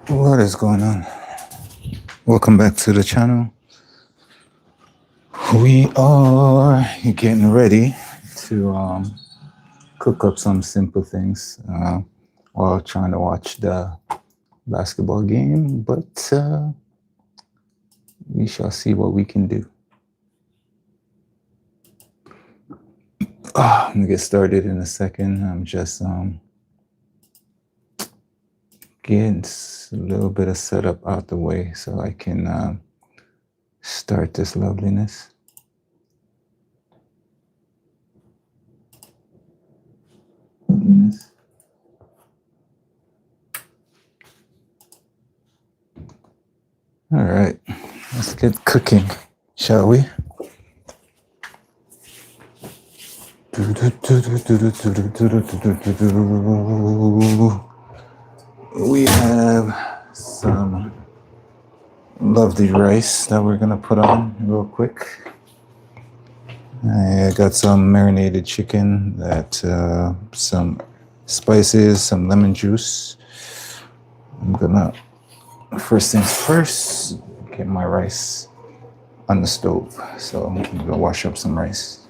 What is going on? Welcome back to the channel. We are getting ready to cook up some simple things while trying to watch the basketball game, but we shall see what we can do. I'm gonna get started in a second. I'm just getting a little bit of setup out the way so I can start this loveliness. All right, let's get cooking, shall we? We have some lovely rice that we're gonna put on real quick. I got some marinated chicken, some spices, some lemon juice. I'm gonna, first things first, get my rice on the stove. So I'm gonna wash up some rice.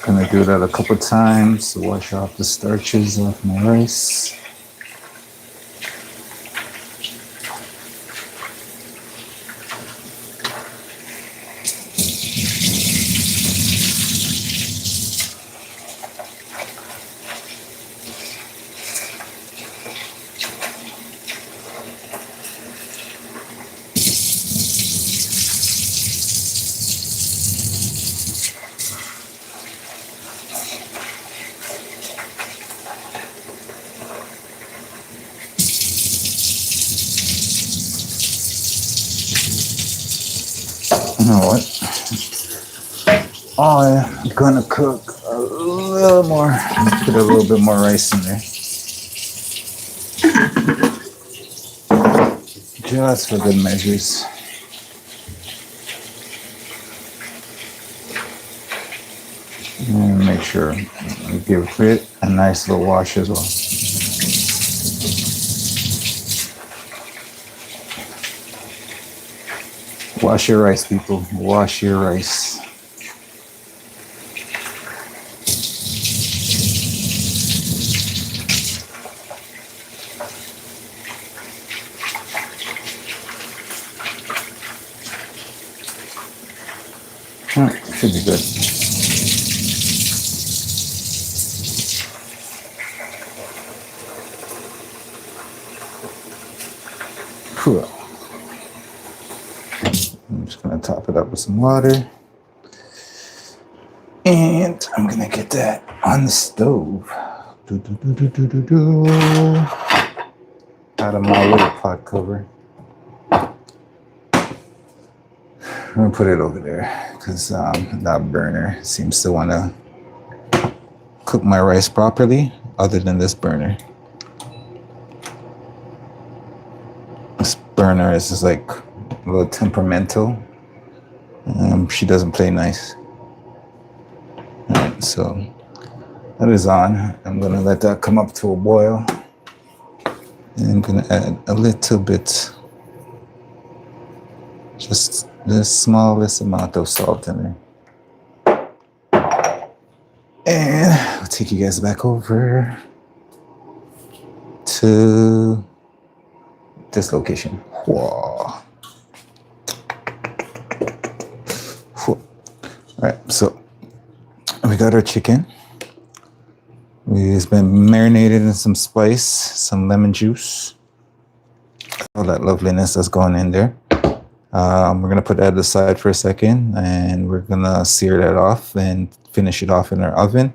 Gonna do that a couple times to wash off the starches off my rice. You know what? I'm gonna cook a little more, put a little bit more rice in there. Just for good measures. And make sure we give it a nice little wash as well. Wash your rice, people. Wash your rice. Should be good. I'm just gonna top it up with some water. And I'm gonna get that on the stove. Out of my little pot cover. I'm gonna put it over there because that burner seems to want to cook my rice properly, other than this burner. This burner is just like a little temperamental. She doesn't play nice. All right, so that is on. I'm gonna let that come up to a boil. And I'm gonna add a little bit, just the smallest amount of salt in there. And I'll take you guys back over to this location. Whoa. All right, so we got our chicken. It's been marinated in some spice, some lemon juice, all that loveliness that's going in there. We're gonna put that aside for a second, and we're gonna sear that off and finish it off in our oven.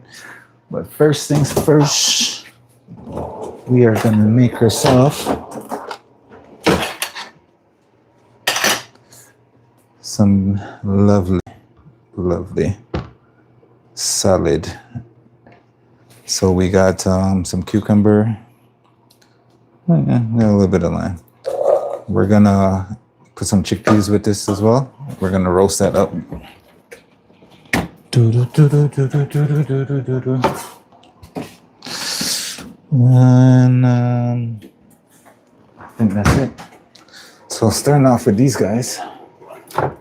But first things first, we are gonna make ourselves some lovely salad. So we got some cucumber, a little bit of lime. We're gonna put some chickpeas with this as well. We're gonna roast that up. And I think that's it. So starting off with these guys, I'm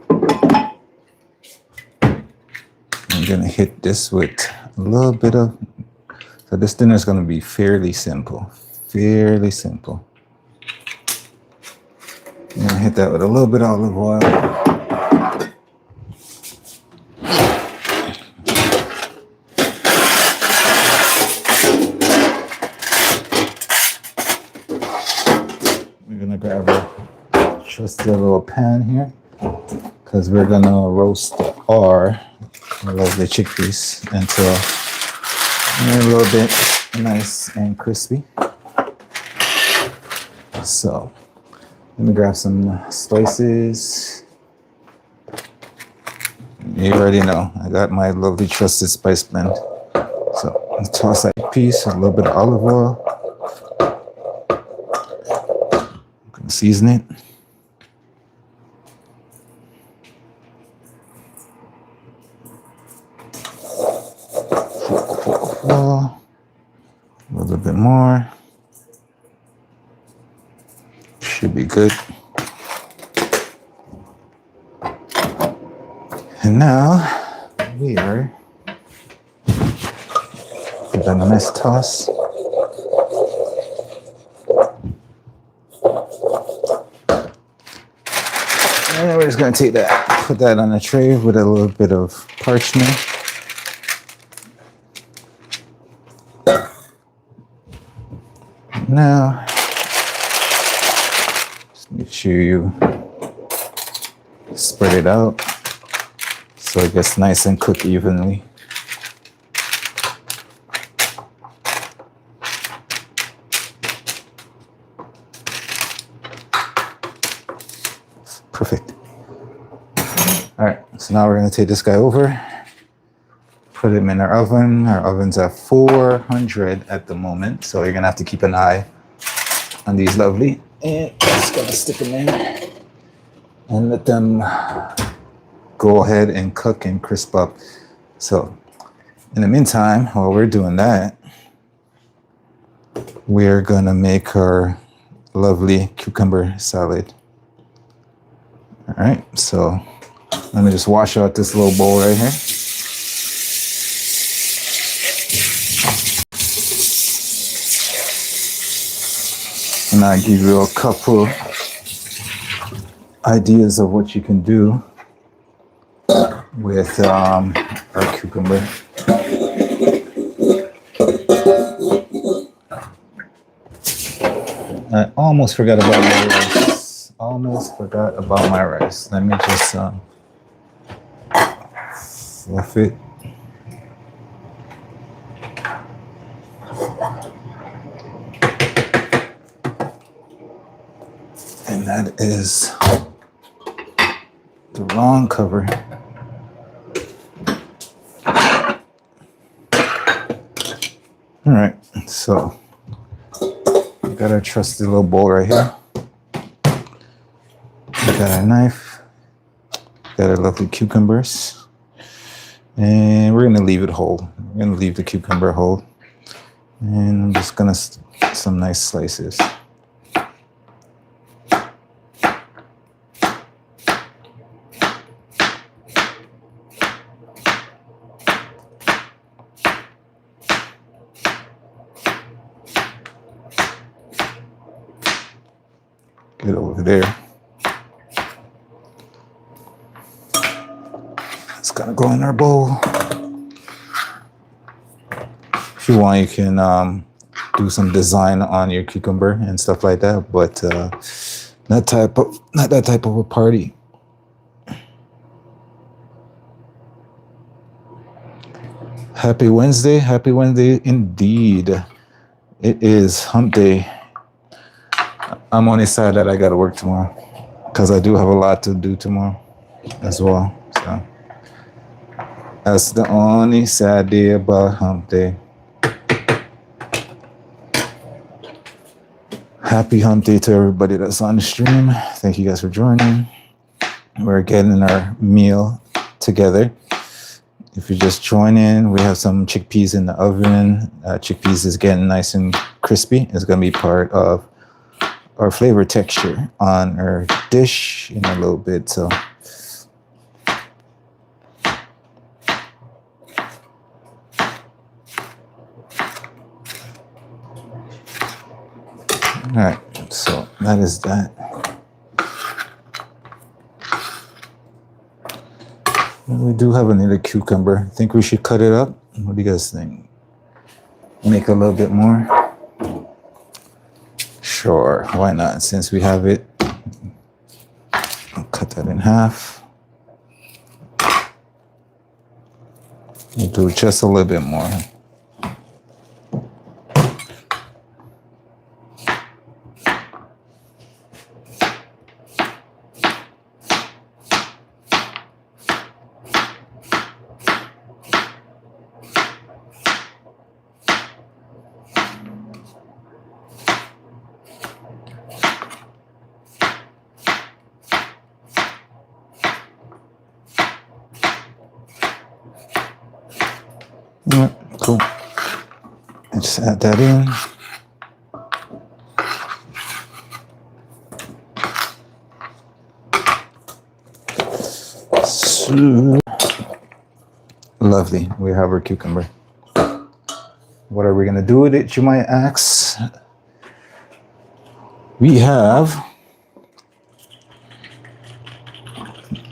gonna hit this with a little bit of, so this dinner is gonna be fairly simple. I'm gonna hit that with a little bit of olive oil. We're gonna grab just a little pan here because we're gonna roast our lovely chickpeas until they're a little bit nice and crispy. So let me grab some spices. You already know, I got my lovely trusted spice blend. So I'll toss that piece, a little bit of olive oil. I'm gonna season it. A little bit more. Should be good. And now we are give that a nice toss. And we're just gonna take that, put that on a tray with a little bit of parchment. Now, just make sure you spread it out so it gets nice and cooked evenly. Perfect. All right, so now we're gonna take this guy over, put him in our oven. Our oven's at 400 at the moment, so you're gonna have to keep an eye on these lovely. And just gonna stick them in and let them go ahead and cook and crisp up. So in the meantime, while we're doing that, we're gonna make our lovely cucumber salad. All right, so let me just wash out this little bowl right here. And I give you a couple ideas of what you can do with our cucumber. I almost forgot about my rice. Let me just fluff it. And that is the wrong cover. All right, so we got our trusty little bowl right here. We got our knife, got our lovely cucumbers, and we're gonna leave it whole. We're gonna leave the cucumber whole, and I'm just gonna some nice slices. Get over there. It's gonna go in our bowl. If you want, you can do some design on your cucumber and stuff like that, but not that type of a party. Happy Wednesday indeed. It is hump day. I'm only sad that I gotta work tomorrow because I do have a lot to do tomorrow as well. So that's the only sad day about hump day. Happy hump day to everybody that's on the stream. Thank you guys for joining. We're getting our meal together. If you just join in, we have some chickpeas in the oven. Chickpeas is getting nice and crispy. It's going to be part of our flavor texture on our dish in a little bit. So, all right. So that is that. We do have another cucumber. I think we should cut it up. What do you guys think? Make a little bit more? Sure, why not? Since we have it, I'll cut that in half. We'll do just a little bit more. Alright, cool. And just add that in. So, lovely. We have our cucumber. What are we gonna do with it, you might ask? We have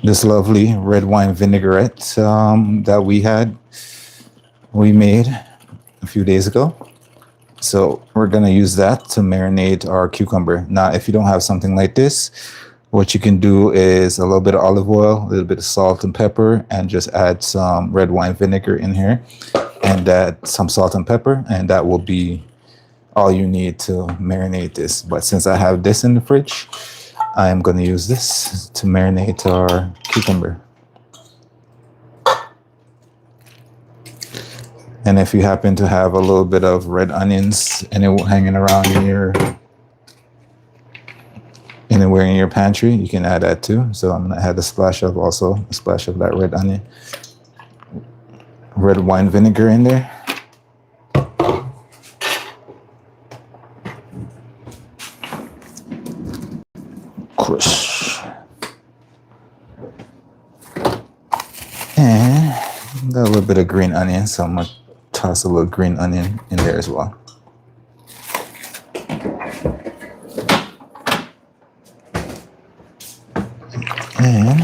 this lovely red wine vinaigrette that we made a few days ago. So we're gonna use that to marinate our cucumber. Now, if you don't have something like this, what you can do is a little bit of olive oil, a little bit of salt and pepper, and just add some red wine vinegar in here and add some salt and pepper, and that will be all you need to marinate this. But since I have this in the fridge, I am gonna use this to marinate our cucumber. And if you happen to have a little bit of red onions hanging around anywhere in your pantry, you can add that too. So I'm gonna add a splash of that red wine vinegar in there. Crush. And got a little bit of green onion, so I'm gonna toss a little green onion in there as well. And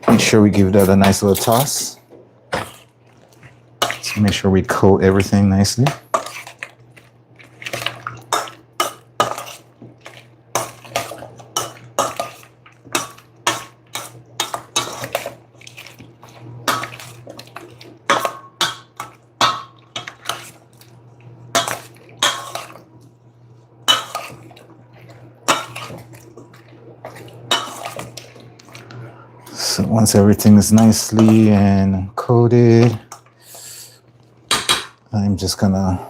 make sure we give that a nice little toss. So make sure we coat everything nicely. So once everything is nicely and coated, I'm just gonna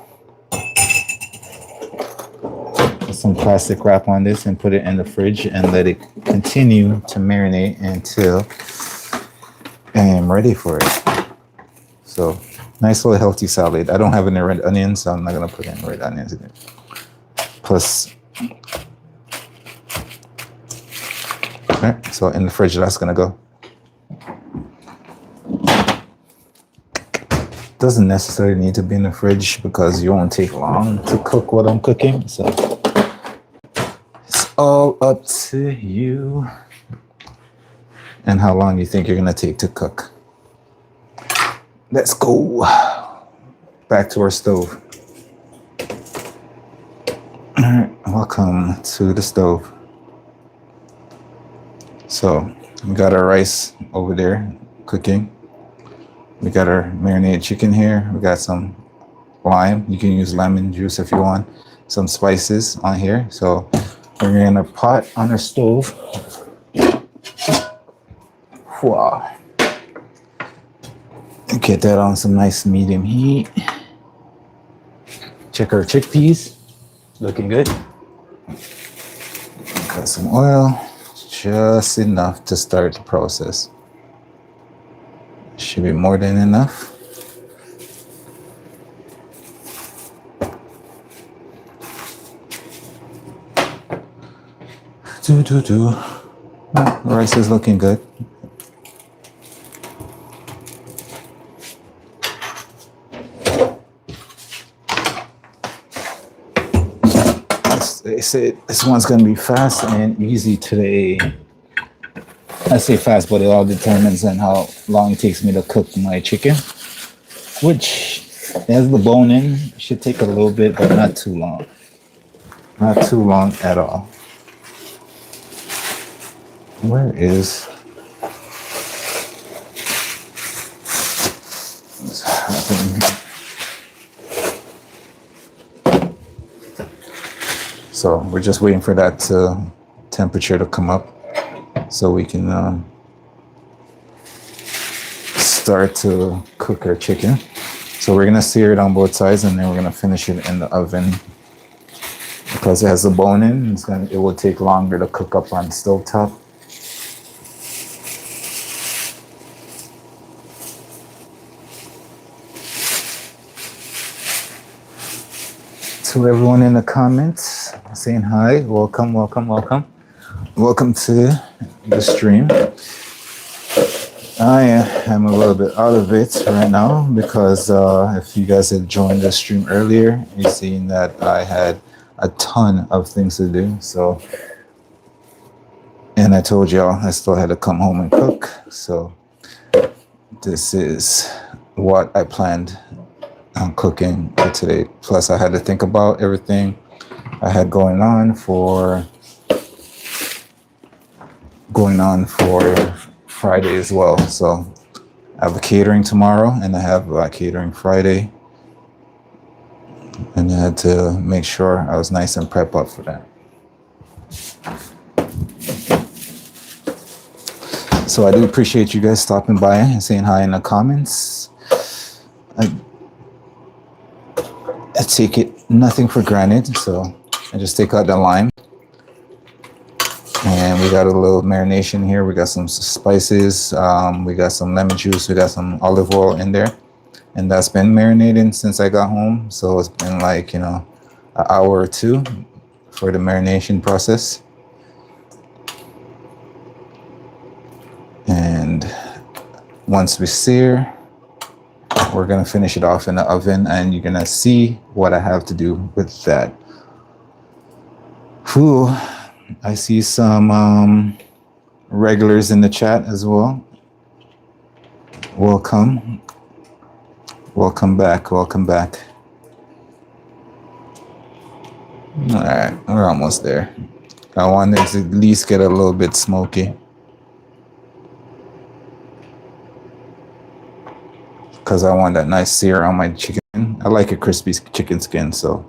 put some plastic wrap on this and put it in the fridge and let it continue to marinate until I am ready for it. So nice little healthy salad. I don't have any red onions, so I'm not gonna put any red onions in it. Plus, okay, so in the fridge that's gonna go. Doesn't necessarily need to be in the fridge because you won't take long to cook what I'm cooking. So it's all up to you and how long you think you're gonna take to cook. Let's go back to our stove. All right, welcome to the stove. So we got our rice over there cooking. We got our marinated chicken here. We got some lime. You can use lemon juice if you want. Some spices on here. So we're in a pot on our stove. Wow. Get that on some nice medium heat. Check our chickpeas. Looking good. Got some oil. Just enough to start the process. Should be more than enough. The rice is looking good. They say this one's gonna be fast and easy today. I say fast, but it all determines on how long it takes me to cook my chicken, which as the bone in should take a little bit, but not too long. Not too long at all. Where is what's happening? So we're just waiting for that temperature to come up so we can start to cook our chicken. So we're gonna sear it on both sides and then we're gonna finish it in the oven. Because it has a bone in, it will take longer to cook up on the stovetop. To everyone in the comments saying hi, welcome, welcome, welcome. Welcome to the stream. I am a little bit out of it right now because if you guys had joined the stream earlier, you've seen that I had a ton of things to do. So, and I told y'all I still had to come home and cook. So this is what I planned on cooking for today. Plus I had to think about everything I had going on for Friday as well. So I have a catering tomorrow and I have a catering Friday. And I had to make sure I was nice and prep up for that. So I do appreciate you guys stopping by and saying hi in the comments. I take it nothing for granted, so I just take out the lime. And we got a little marination here. We got some spices, we got some lemon juice, we got some olive oil in there. And that's been marinating since I got home. So it's been like, an hour or two for the marination process. And once we sear, we're gonna finish it off in the oven and you're gonna see what I have to do with that. Whew, I see some regulars in the chat as well. Welcome. Welcome back, welcome back. All right, we're almost there. I want it to at least get a little bit smoky. Because I want that nice sear on my chicken. I like a crispy chicken skin, so.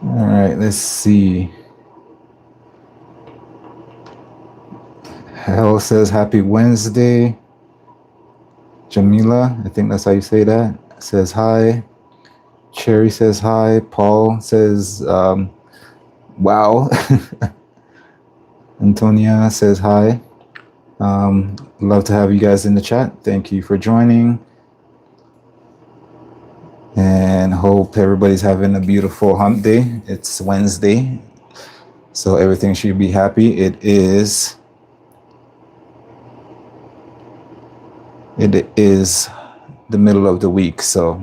All right, let's see. Hell says happy Wednesday. Jamila, I think that's how you say that, says hi. Cherry says hi. Paul says, wow. Antonia says hi. Love to have you guys in the chat. Thank you for joining. And hope everybody's having a beautiful hump day. It's Wednesday, so everything should be happy. It is the middle of the week, so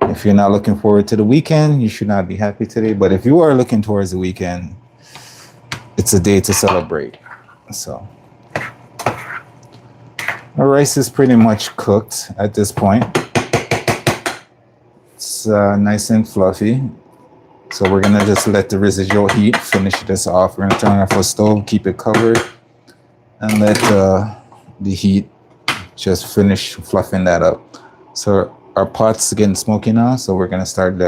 if you're not looking forward to the weekend, you should not be happy today. But if you are looking towards the weekend, it's a day to celebrate. So our rice is pretty much cooked at this point. It's nice and fluffy. So we're gonna just let the residual heat finish this off. We're gonna turn off the stove, keep it covered, and let the heat just finish fluffing that up. So our pot's getting smoky now, so we're gonna start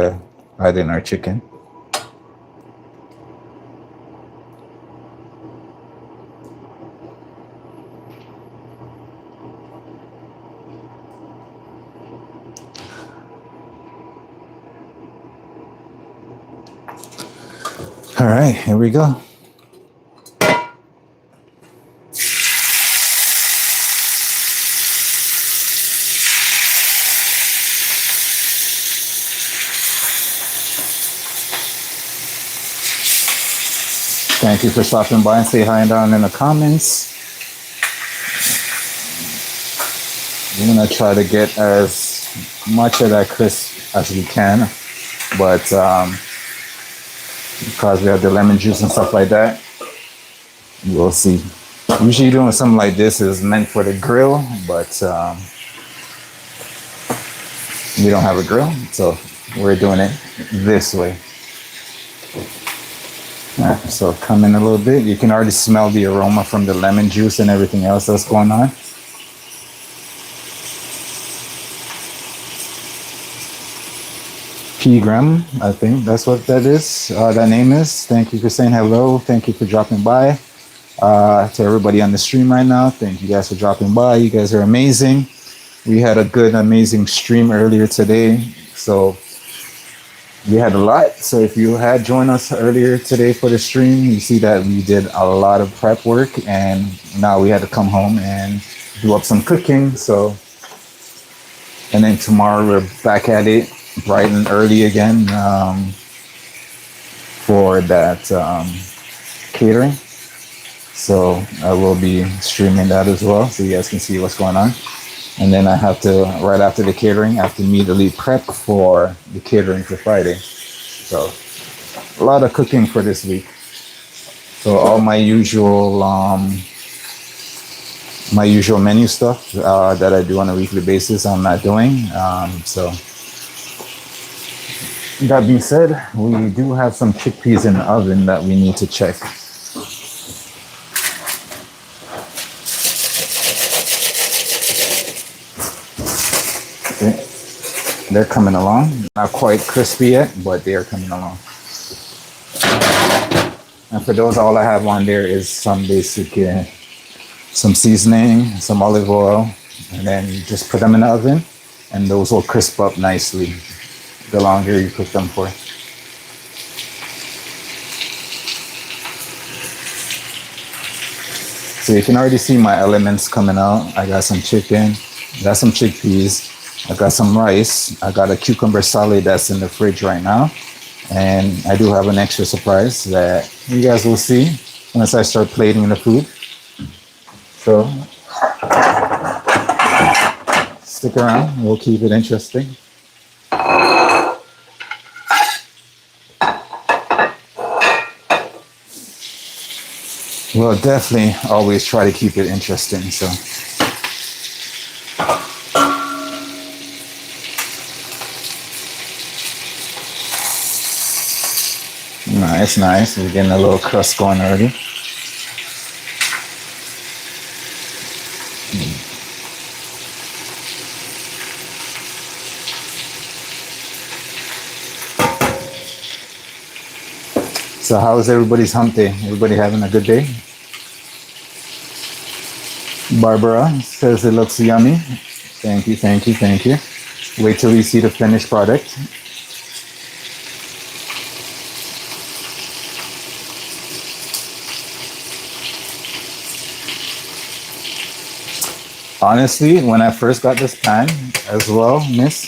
adding our chicken. All right, here we go. Thank you for stopping by and say hi down in the comments. We're gonna try to get as much of that crisp as we can, but because we have the lemon juice and stuff like that, we'll see. Usually doing something like this is meant for the grill, but we don't have a grill, so we're doing it this way. All right, so come in a little bit. You can already smell the aroma from the lemon juice and everything else that's going on. Pegram, I think that's what that is. That name is. Thank you for saying hello. Thank you for dropping by. To everybody on the stream right now, thank you guys for dropping by. You guys are amazing. We had a good, amazing stream earlier today. So we had a lot. So if you had joined us earlier today for the stream, you see that we did a lot of prep work, and now we had to come home and do up some cooking. So, and then tomorrow we're back at it bright and early again for that catering. So I will be streaming that as well, so you guys can see what's going on. And then I have to, right after the catering, I have to immediately prep for the catering for Friday. So a lot of cooking for this week. So all my usual menu stuff that I do on a weekly basis, I'm not doing. So that being said, we do have some chickpeas in the oven that we need to check. They're coming along. Not quite crispy yet, but they are coming along. And for those, all I have on there is some basic, some seasoning, some olive oil, and then you just put them in the oven, and those will crisp up nicely the longer you cook them for. So you can already see my elements coming out. I got some chicken, got some chickpeas, I got some rice. I got a cucumber salad that's in the fridge right now. And I do have an extra surprise that you guys will see once I start plating the food. So stick around, we'll keep it interesting. We'll definitely always try to keep it interesting. So nice. We're getting a little crust going already. So how is everybody's hump day? Everybody having a good day? Barbara says it looks yummy. Thank you. Wait till you see the finished product. Honestly, when I first got this pan as well, miss,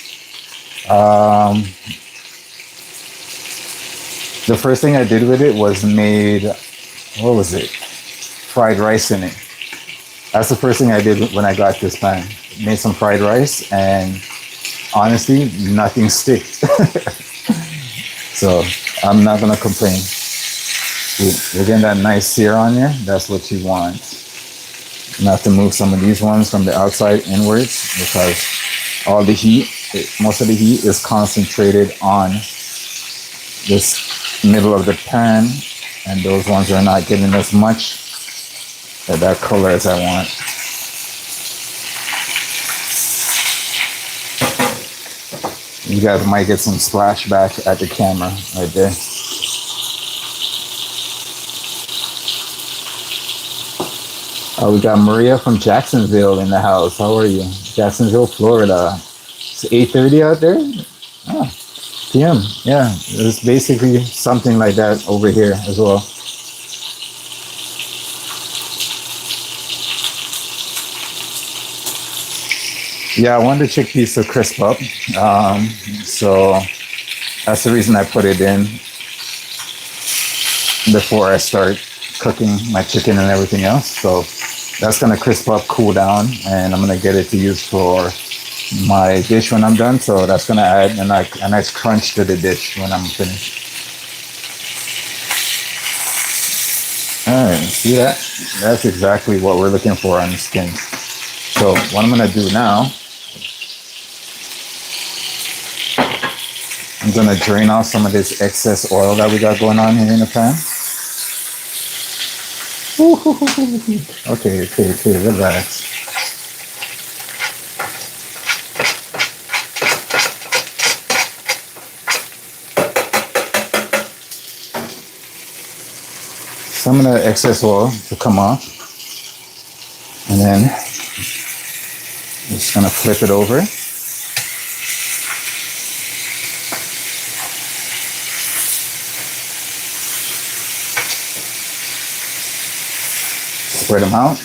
the first thing I did with it was made, what was it? Fried rice in it. That's the first thing I did when I got this pan. Made some fried rice, and honestly, nothing sticked. So I'm not gonna complain. We're getting that nice sear on there. That's what you want. I'm gonna have to move some of these ones from the outside inwards because all the heat, most of the heat is concentrated on this middle of the pan, and those ones are not getting as much that color as I want. You guys might get some splashback at the camera right there. Oh, we got Maria from Jacksonville in the house. How are you? Jacksonville, Florida. It's 8:30 out there? Oh, PM. Yeah, it's basically something like that over here as well. Yeah, I want the chickpeas to crisp up. So that's the reason I put it in before I start cooking my chicken and everything else. So that's gonna crisp up, cool down, and I'm gonna get it to use for my dish when I'm done. So that's gonna add a nice crunch to the dish when I'm finished. All right, see that? That's exactly what we're looking for on the skins. So what I'm gonna do now, I'm gonna drain off some of this excess oil that we got going on here in the pan. Okay, relax. Some of the excess oil to come off. And then I'm just gonna flip it over. Spread them out,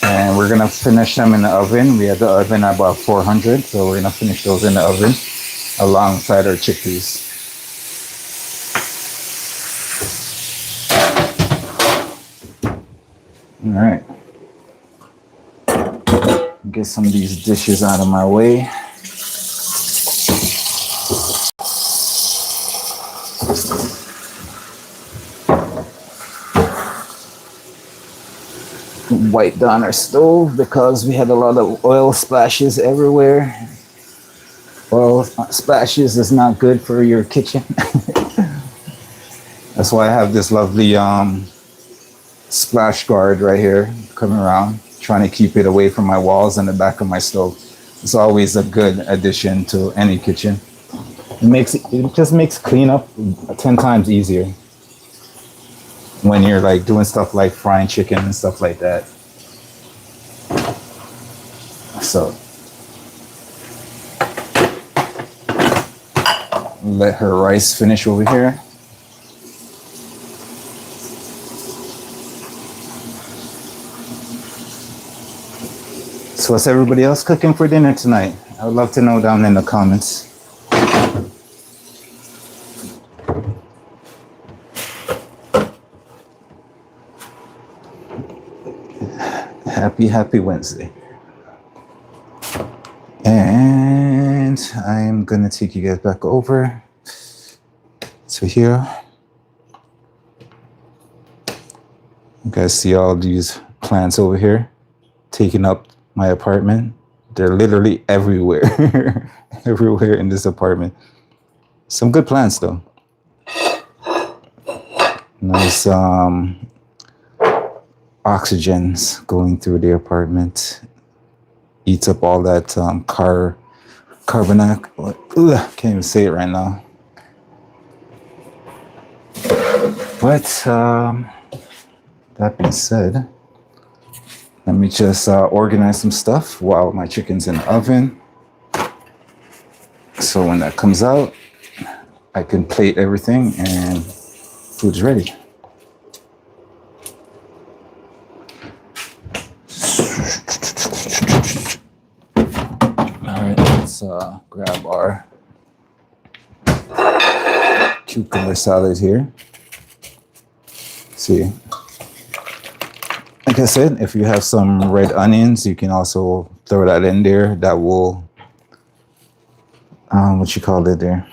and we're gonna finish them in the oven. We have the oven at about 400, so we're gonna finish those in the oven alongside our chickpeas. All right, get some of these dishes out of my way. Wipe down our stove because we had a lot of oil splashes everywhere. Oil splashes is not good for your kitchen. That's why I have this lovely splash guard right here coming around, trying to keep it away from my walls and the back of my stove. It's always a good addition to any kitchen. It just makes cleanup 10 times easier when you're like doing stuff like frying chicken and stuff like that. So let her rice finish over here. So what's everybody else cooking for dinner tonight? I would love to know down in the comments. Happy Wednesday. And I'm gonna take you guys back over to here. You guys see all these plants over here taking up my apartment? They're literally everywhere. Everywhere in this apartment. Some good plants though. Nice oxygen's going through the apartment. Eats up all that carbonic. Can't even say it right now. But that being said, let me just organize some stuff while my chicken's in the oven. So when that comes out, I can plate everything and food's ready. Let's grab our cucumber salad here. See, like I said, if you have some red onions, you can also throw that in there. That will, what you call it there,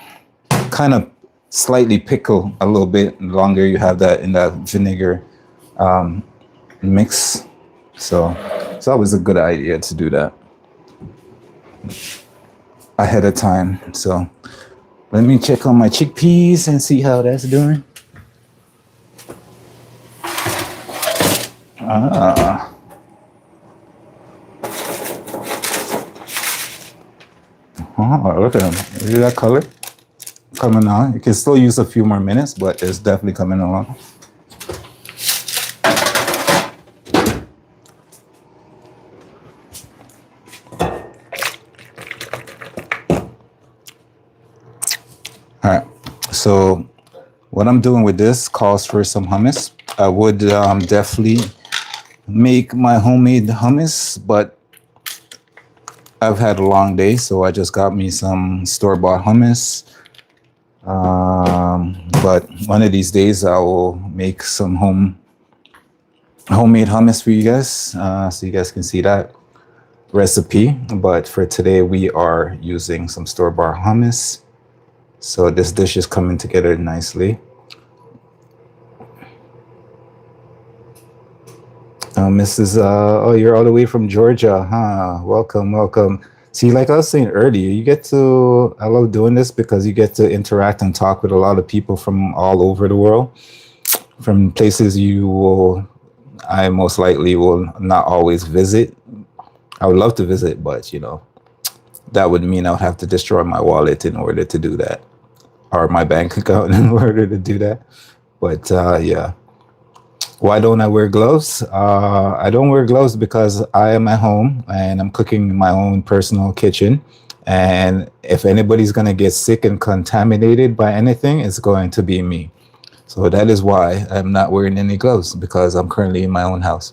kind of slightly pickle a little bit longer. You have that in that vinegar mix. So it's always a good idea to do that ahead of time. So let me check on my chickpeas and see how that's doing. Ah. Oh, look at them. See that color coming on? You can still use a few more minutes, but it's definitely coming along. All right. So what I'm doing with this calls for some hummus. I would definitely make my homemade hummus, but I've had a long day, so I just got me some store-bought hummus. But one of these days I will make some homemade hummus for you guys, so you guys can see that recipe. But for today, we are using some store-bought hummus. So this dish is coming together nicely. Mrs. Oh, you're all the way from Georgia, huh? Welcome, welcome. See, like I was saying earlier, I love doing this because you get to interact and talk with a lot of people from all over the world, from places I most likely will not always visit. I would love to visit, but that would mean I would have to destroy my wallet in order to do that, or my bank account in order to do that. But yeah. Why don't I wear gloves? I don't wear gloves because I am at home and I'm cooking in my own personal kitchen. And if anybody's going to get sick and contaminated by anything, it's going to be me. So that is why I'm not wearing any gloves, because I'm currently in my own house.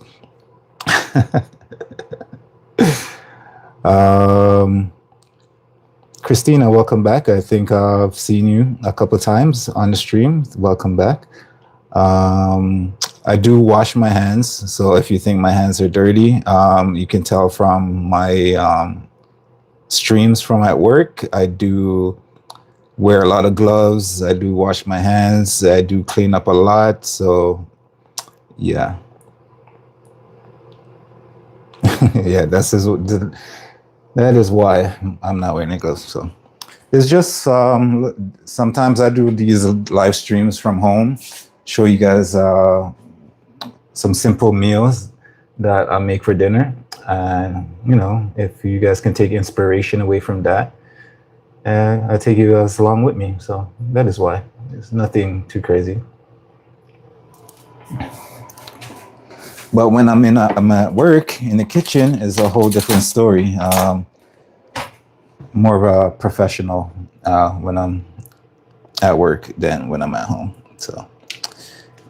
Christina, welcome back. I think I've seen you a couple of times on the stream. Welcome back. I do wash my hands, so if you think my hands are dirty, you can tell from my streams from at work. I do wear a lot of gloves. I do wash my hands. I do clean up a lot. So, yeah. Yeah, that is why I'm not wearing gloves. So it's just sometimes I do these live streams from home, show you guys some simple meals that I make for dinner. And, if you guys can take inspiration away from that, and I take you guys along with me. So that is why. It's nothing too crazy. But when I'm at work in the kitchen, is a whole different story. More of a professional when I'm at work than when I'm at home. So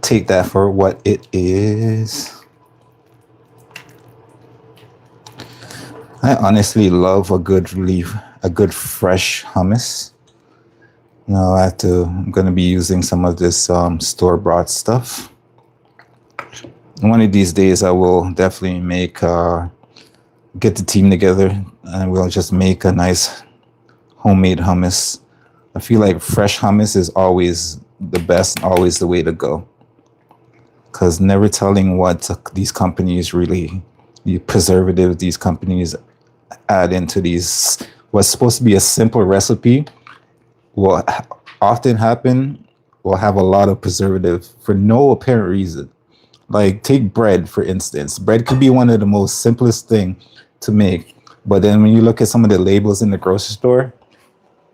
take that for what it is. I honestly love a good fresh hummus. I'm going to be using some of this store-bought stuff. One of these days I will definitely get the team together and we'll just make a nice homemade hummus. I feel like fresh hummus is always the best, always the way to go. Because never telling what these companies the preservatives these companies add into what's supposed to be a simple recipe will often have a lot of preservative for no apparent reason. Like take bread, for instance. Bread could be one of the most simplest thing to make. But then when you look at some of the labels in the grocery store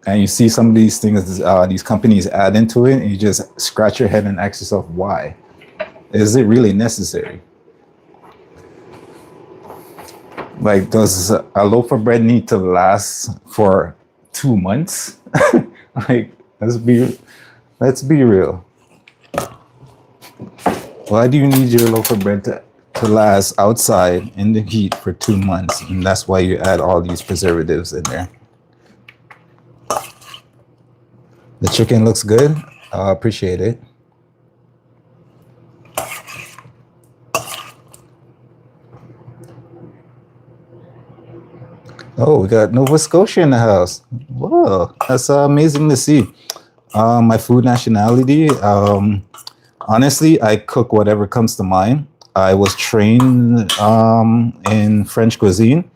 and you see some of these things these companies add into it, and you just scratch your head and ask yourself, why? Is it really necessary? Like, does a loaf of bread need to last for 2 months? Like, let's be real. Why do you need your loaf of bread to last outside in the heat for 2 months? And that's why you add all these preservatives in there. The chicken looks good. I appreciate it. Oh, we got Nova Scotia in the house. Whoa, that's amazing to see. My food nationality, honestly, I cook whatever comes to mind. I was trained in French cuisine.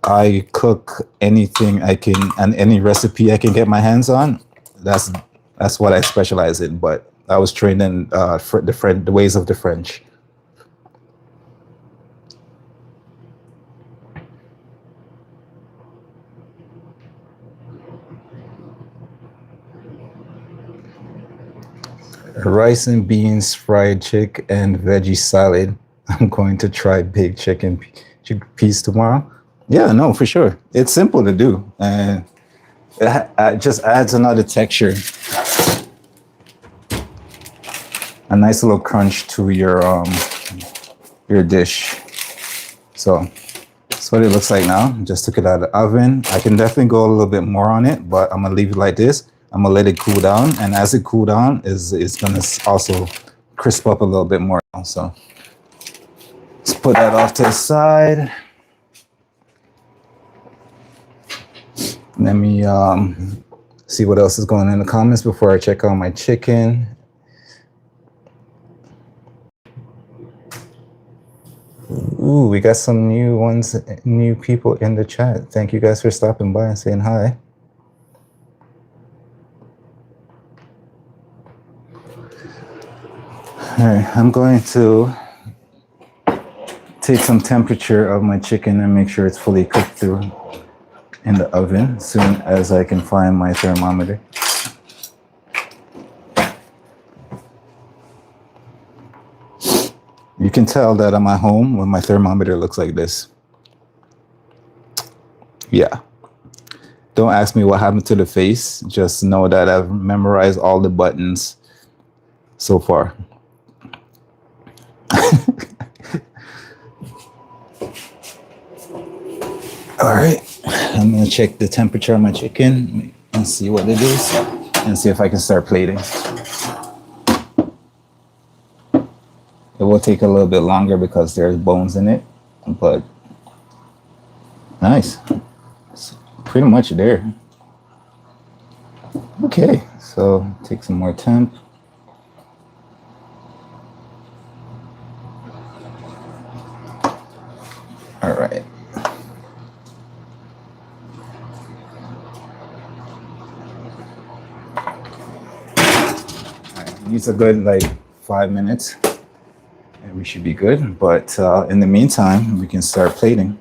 I cook anything I can, and any recipe I can get my hands on. That's what I specialize in. But I was trained in the ways of the French. Rice and beans, fried chick, and veggie salad. I'm going to try baked chickpeas tomorrow. Yeah, no, for sure. It's simple to do, and it just adds another texture, a nice little crunch to your dish. So that's what it looks like now. Just took it out of the oven. I can definitely go a little bit more on it, but I'm gonna leave it like this. I'm gonna let it cool down, and as it cool down, it's gonna also crisp up a little bit more. So let's put that off to the side. Let me see what else is going on in the comments before I check out my chicken. Ooh, we got some new people in the chat. Thank you guys for stopping by and saying hi. All right, I'm going to take some temperature of my chicken and make sure it's fully cooked through in the oven as soon as I can find my thermometer. You can tell that I'm at home when my thermometer looks like this. Yeah. Don't ask me what happened to the face. Just know that I've memorized all the buttons so far. All right, I'm gonna check the temperature of my chicken and see what it is and see if I can start plating. It will take a little bit longer because there's bones in it, but nice. It's pretty much there. Okay, so take some more temp. All right. Needs a good like 5 minutes and we should be good, but in the meantime we can start plating.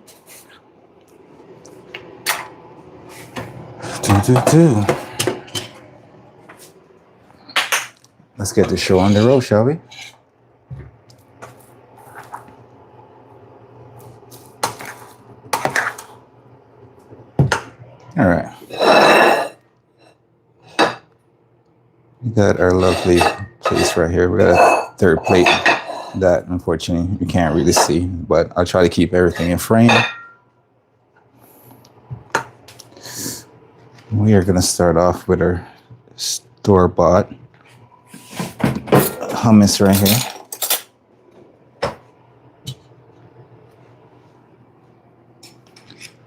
Let's get the show on the road, shall we? All right, we got our lovely place right here. We got a third plate that unfortunately you can't really see, but I'll try to keep everything in frame. We are going to start off with our store-bought hummus right here.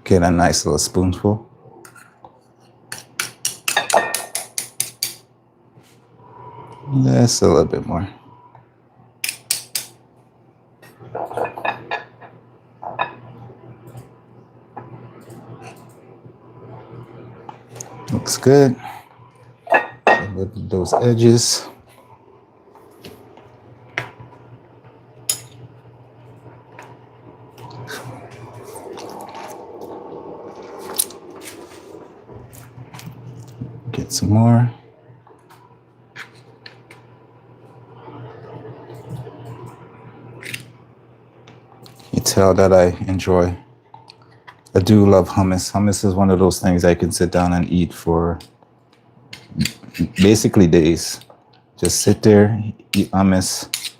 Get a nice little spoonful. Just a little bit more. Looks good. With those edges. Get some more. You tell that I do love hummus. Hummus is one of those things I can sit down and eat for basically days. Just sit there, eat hummus,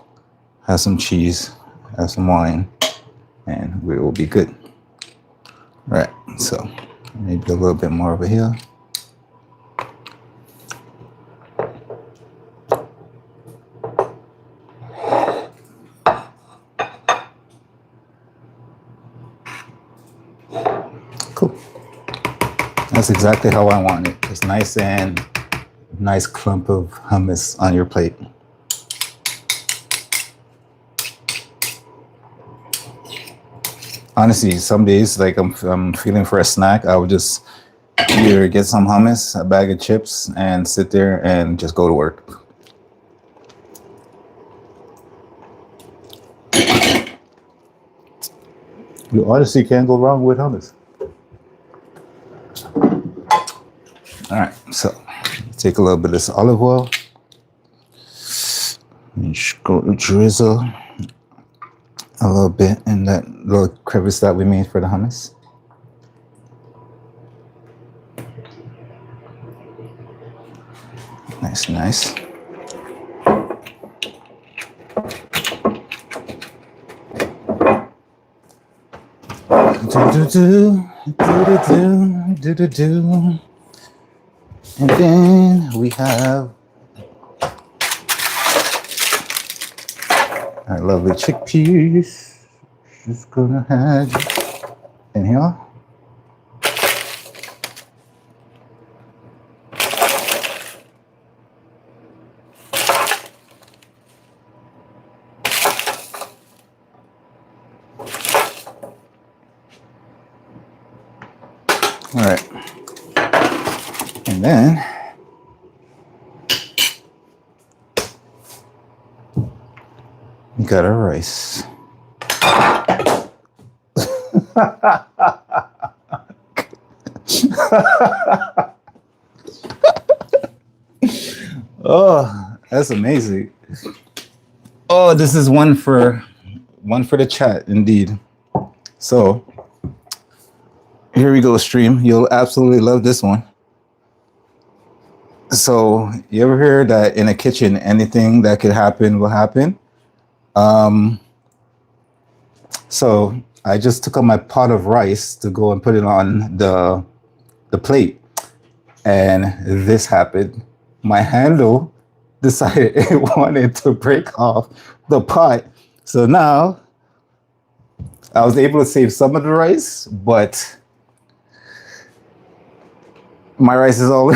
have some cheese, have some wine, and we will be good. Right, so maybe a little bit more over here. Cool. That's exactly how I want it. Just nice and nice clump of hummus on your plate. Honestly, some days like I'm feeling for a snack, I would just either get some hummus, a bag of chips, and sit there and just go to work. You honestly can't go wrong with hummus. All right, so take a little bit of this olive oil. Just go drizzle a little bit in that little crevice that we made for the hummus. Nice, nice. Do. And then we have our lovely chickpeas. Just gonna add in here. All right, and then we got our rice. Oh, that's amazing. Oh, this is one for the chat, indeed. So here we go, stream. You'll absolutely love this one. So you ever hear that in a kitchen, anything that could happen will happen? So I just took out my pot of rice to go and put it on the plate, and this happened. My handle decided it wanted to break off the pot. So now I was able to save some of the rice, but my rice is all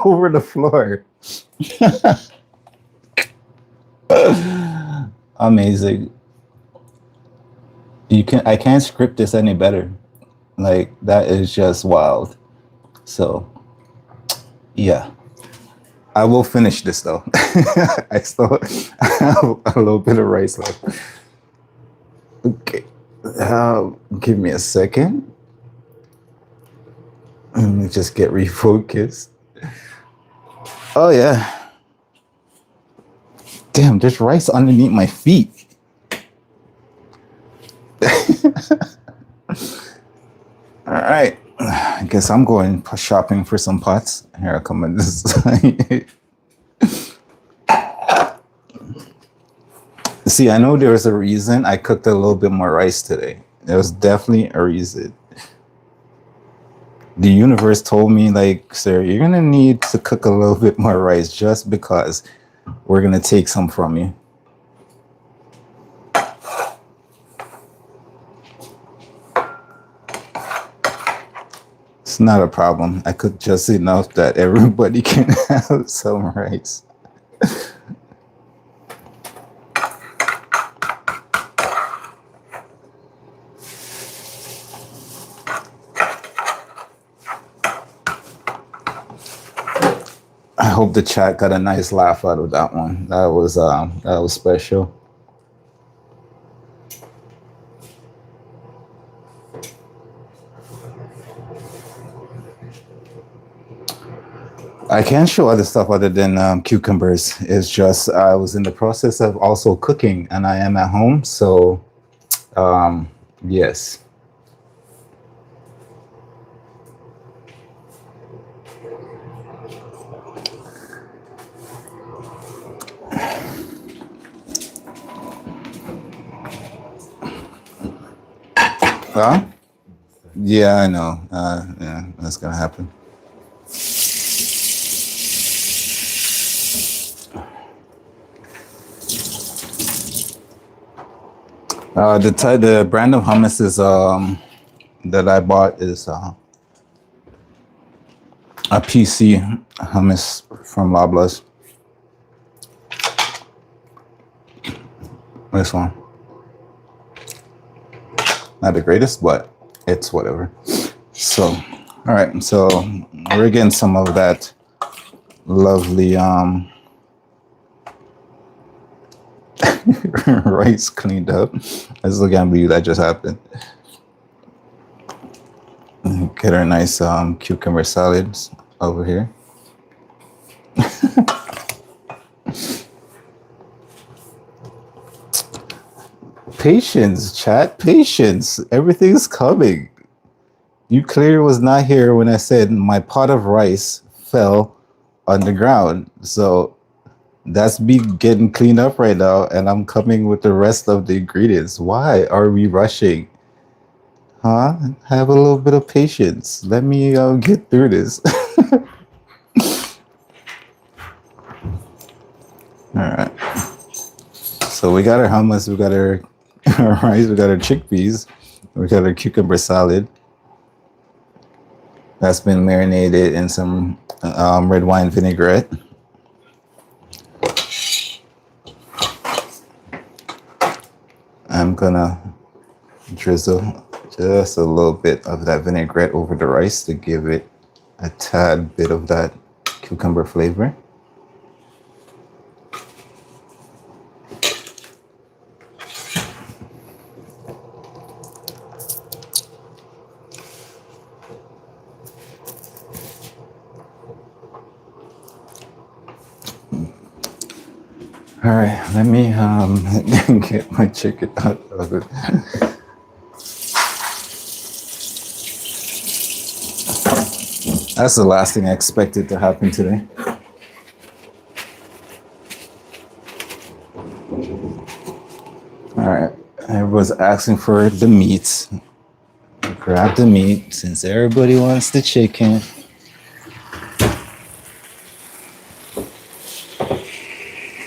over the floor. Amazing. I can't script this any better. Like, that is just wild. So yeah, I will finish this though. I still have a little bit of rice left. Okay, give me a second. Let me just get refocused. Oh yeah. Damn, there's rice underneath my feet. All right. I guess I'm going shopping for some pots. Here I come on this side. See, I know there was a reason I cooked a little bit more rice today. There was definitely a reason. The universe told me, like, sir, you're gonna need to cook a little bit more rice just because we're gonna take some from you. It's not a problem. I cook just enough that everybody can have some rice. I hope the chat got a nice laugh out of that one. That was special. I can't show other stuff other than cucumbers. It's just I was in the process of also cooking, and I am at home, so yes. Huh? Yeah, I know. Yeah, that's gonna happen. The brand of hummus is that I bought is a PC hummus from Loblaws. This one. Not the greatest, but it's whatever. So, all right. So we're getting some of that lovely rice cleaned up. I just can't believe that just happened. Get our nice cucumber salads over here. Patience, chat, patience. Everything's coming. You clearly was not here when I said my pot of rice fell on the ground. So that's me getting cleaned up right now, and I'm coming with the rest of the ingredients. Why are we rushing? Huh? Have a little bit of patience. Let me get through this. All right. So we got our hummus, we got our, our rice, we got our chickpeas, we got our cucumber salad. That's been marinated in some red wine vinaigrette. I'm gonna drizzle just a little bit of that vinaigrette over the rice to give it a tad bit of that cucumber flavor. All right, let me get my chicken out of it. That's the last thing I expected to happen today. All right, everyone's asking for the meat. Grab the meat since everybody wants the chicken.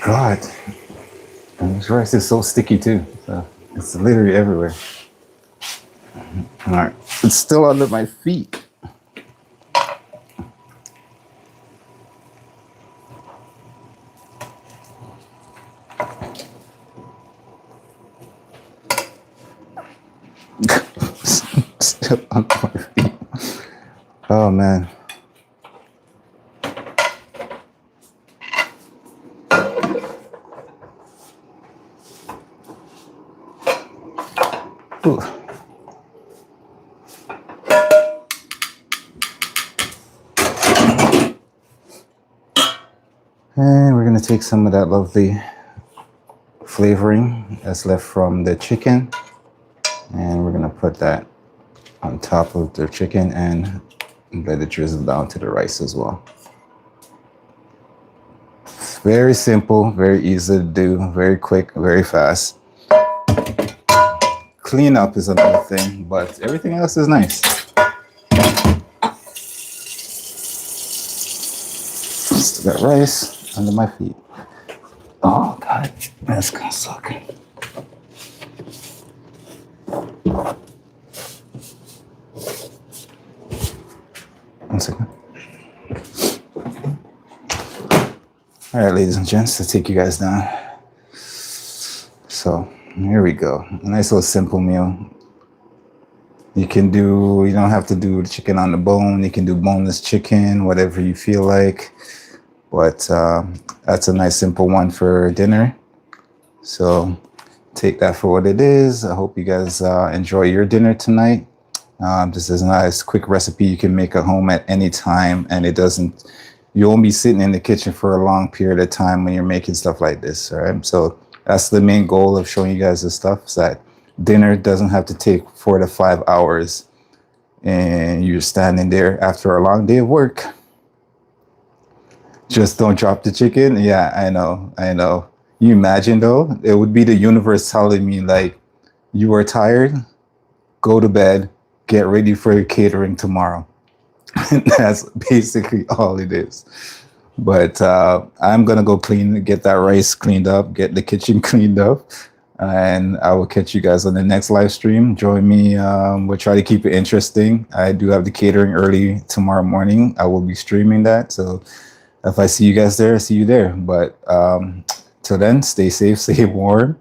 God, and this rice is so sticky too. So it's literally everywhere. All right, it's still under my feet. Still under my feet. Oh man. Ooh. And we're gonna take some of that lovely flavoring that's left from the chicken, and we're gonna put that on top of the chicken and let it drizzle down to the rice as well. Very simple, very easy to do, very quick, very fast. Clean up is another thing, but everything else is nice. Still got rice under my feet. Oh God, that's gonna suck. One second. All right, ladies and gents, let's take you guys down. So here we go. A nice little simple meal. You don't have to do the chicken on the bone. You can do boneless chicken, whatever you feel like. But that's a nice simple one for dinner. So take that for what it is. I hope you guys enjoy your dinner tonight. This is a nice quick recipe you can make at home at any time, and you won't be sitting in the kitchen for a long period of time when you're making stuff like this. All right. So that's the main goal of showing you guys this stuff, is that dinner doesn't have to take 4 to 5 hours and you're standing there after a long day of work. Just don't drop the chicken. Yeah, I know. You imagine though, it would be the universe telling me like, you are tired, go to bed, get ready for your catering tomorrow. That's basically all it is. But I'm gonna go get that rice cleaned up, get the kitchen cleaned up, and I will catch you guys on the next live stream. Join me. We'll try to keep it interesting. I do have the catering early tomorrow morning. I will be streaming that. So if I see you guys there, I see you there. But till then, stay safe, stay warm,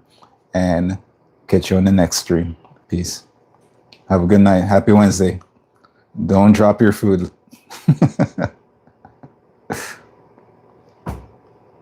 and catch you on the next stream. Peace. Have a good night. Happy Wednesday. Don't drop your food.